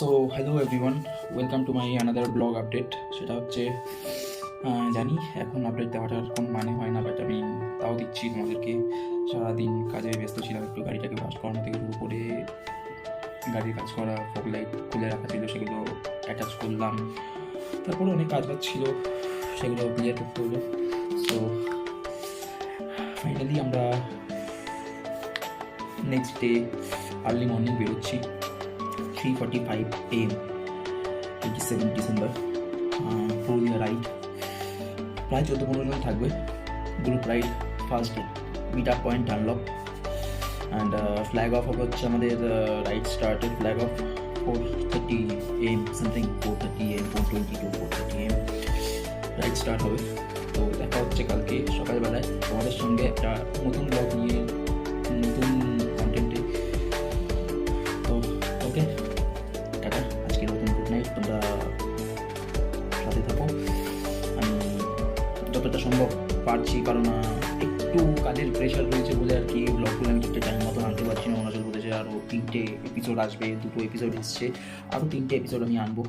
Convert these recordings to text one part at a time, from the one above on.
So hello everyone, welcome to my another blog update. সেটা হচ্ছে জানি এখন আপডেট দেওয়াটার কোনো মানে হয় না, বাট আমি তাও দিচ্ছি তোমাদেরকে। সারাদিন কাজে ব্যস্ত ছিলাম, একটু গাড়িটাকে ওয়াশ করানো থেকে শুরু করে গাড়ির কাজ করা, ফগ লাইট খুলে রাখা ছিল সেগুলো অ্যাটাচ করলাম, তারপরে অনেক কাজ বাজ ছিল সেগুলো ক্লিয়ার করতে হলো। সো ফাইনালি আমরা নেক্সট ডে আর্লি মর্নিং বেরোচ্ছি 3:45 AM 27 ডিসেম্বর। পুরুলিয়া রাইড প্রায় 14-15 জন থাকবে। Group ride, first meet up point unlock and flag off হবে হচ্ছে আমাদের ride started flag off 4:30 AM something, 4:30 AM 4:20 to 4:30 AM ride start হবে। তো দেখা হচ্ছে কালকে সকালবেলায় তোমাদের সঙ্গে একটা নতুন ব্লগ নিয়ে, নতুন কন্টেন্টে। তো ওকে, টাটা, আজকে নতুন গুড নাইট, তোমরা সাথে থাকো। আমি যতটা সম্ভব পারছি, কারণ একটু কাজের প্রেশার রয়েছে বলে আর কি ব্লগগুলো আমি ঠিকঠাক টাইম মতন আনতে পারছি না। অরুণাচল প্রদেশে আরও 3টে এপিসোড আসবে, 2টো এপিসোড এসছে, আরও 3টে এপিসোড আমি আনবো।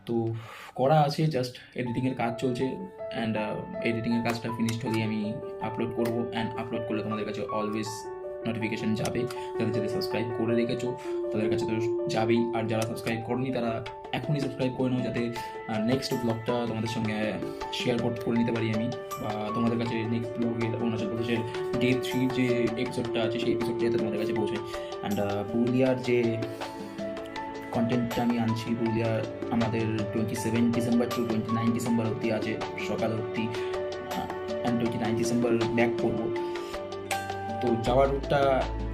তো করা আছে, জাস্ট এডিটিংয়ের কাজ চলছে অ্যান্ড এডিটিংয়ের কাজটা ফিনিশড হলেই আমি আপলোড করবো। অ্যান্ড আপলোড করলে তোমাদের কাছে অলওয়েজ নোটিফিকেশান যাবে। যাদের সাবস্ক্রাইব করে রেখেছো তাদের কাছে তো যাবেই, আর যারা সাবস্ক্রাইব করনি তারা এখনই সাবস্ক্রাইব করে নাও, যাতে নেক্সট ব্লগটা তোমাদের সঙ্গে শেয়ার করে নিতে পারি আমি, বা তোমাদের কাছে নেক্সট ব্লগের অরুণাচল প্রদেশের ডে 3 যে এপিসোডটা আছে সেই এপিসোডটা যাতে তোমাদের কাছে পৌঁছে। অ্যান্ড পুরুলিয়ার যে কন্টেন্টটা আমি আনছি, পুরুলিয়া আমাদের 27 ডিসেম্বর টু 29 ডিসেম্বর অবধি আছে, সকাল অবধি, অ্যান্ড 29 ডিসেম্বর ব্যাক করবো। তো যাওয়ার রুটটা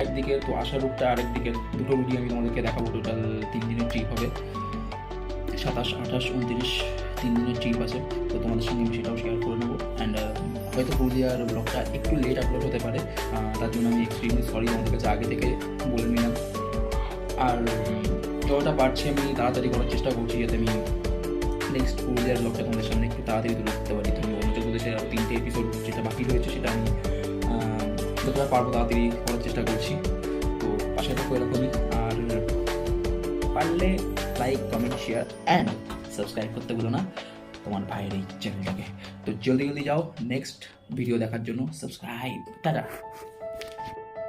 একদিকে, তো আসার রুটটা আরেকদিকে, দুটো রুটই আমি তোমাদেরকে দেখাবো। টোটাল 3 দিনের ট্রিপ হবে, 27, 28, 29 3 দিনের ট্রিপ আছে। তো তোমাদের সঙ্গে আমি সেটাও শেয়ার করে নেবো। অ্যান্ড হয়তো পুরুলিয়ার ব্লগটা একটু লেট আপলোড হতে পারে, তার জন্য আমি এক্সট্রিমলি সরি তোমাদের কাছে আগে থেকে বলে নিলাম। আর যতটা পারছি আমি তাড়াতাড়ি করার চেষ্টা করছি, যাতে আমি নেক্সট পুরুলিয়ার ব্লগটা তোমাদের সামনে একটু তাড়াতাড়ি তুলে দিতে পারি। তো অরুণাচল প্রদেশের আরও 3টে এপিসোড যেটা বাকি রয়েছে সেটা আমি যতটা পারবো তাড়াতাড়ি করার চেষ্টা করছি। তো পাশে থাকো এরকমই, আর পারলে like, comment, share and subscribe করতে ভুলো না তোমার ভাইয়ের এই চ্যানেলটাকে। তো জলদি জলদি যাও নেক্সট ভিডিও দেখার জন্য, সাবস্ক্রাইব। টাটা।